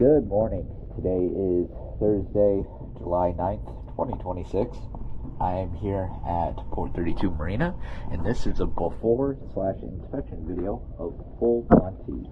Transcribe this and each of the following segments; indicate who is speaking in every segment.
Speaker 1: Good morning. Today is Thursday, July 9th, 2026. I am here at Port 32 Marina, and this is a before/inspection video of full Monty.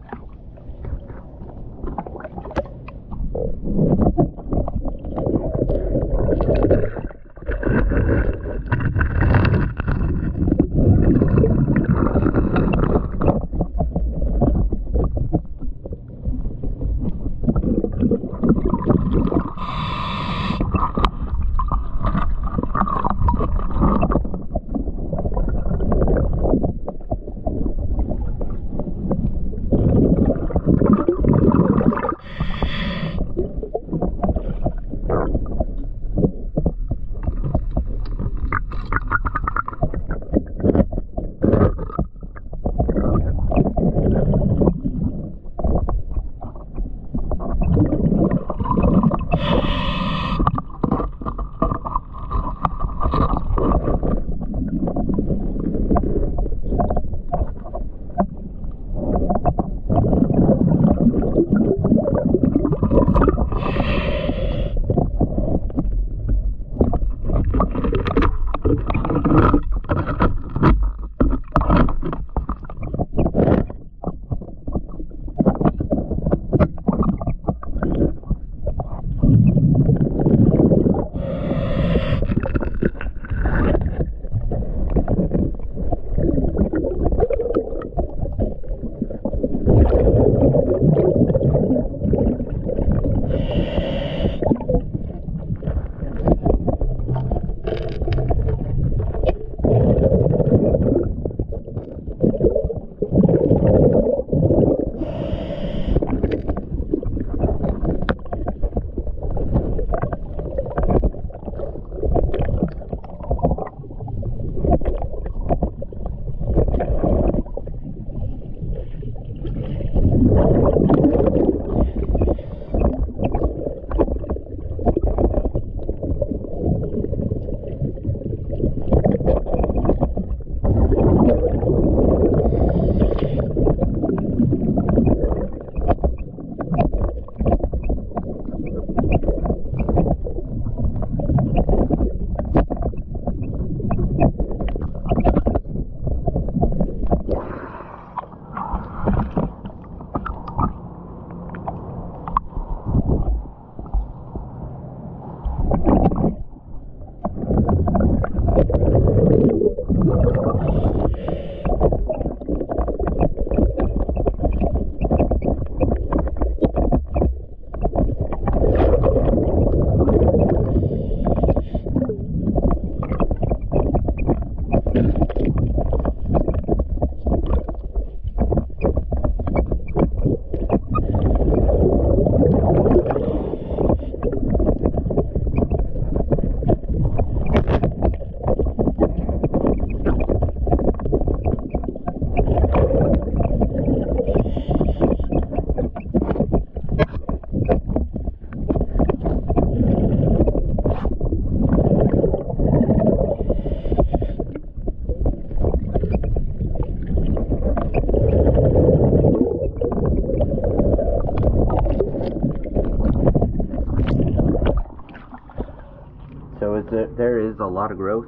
Speaker 1: So there is a lot of growth.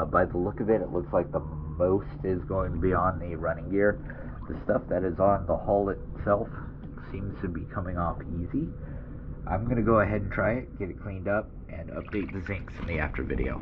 Speaker 1: By the look of it, it looks like the most is going to be on the running gear. The stuff that is on the hull itself seems to be coming off easy. I'm going to go ahead and try it, get it cleaned up, and update the zincs in the after video.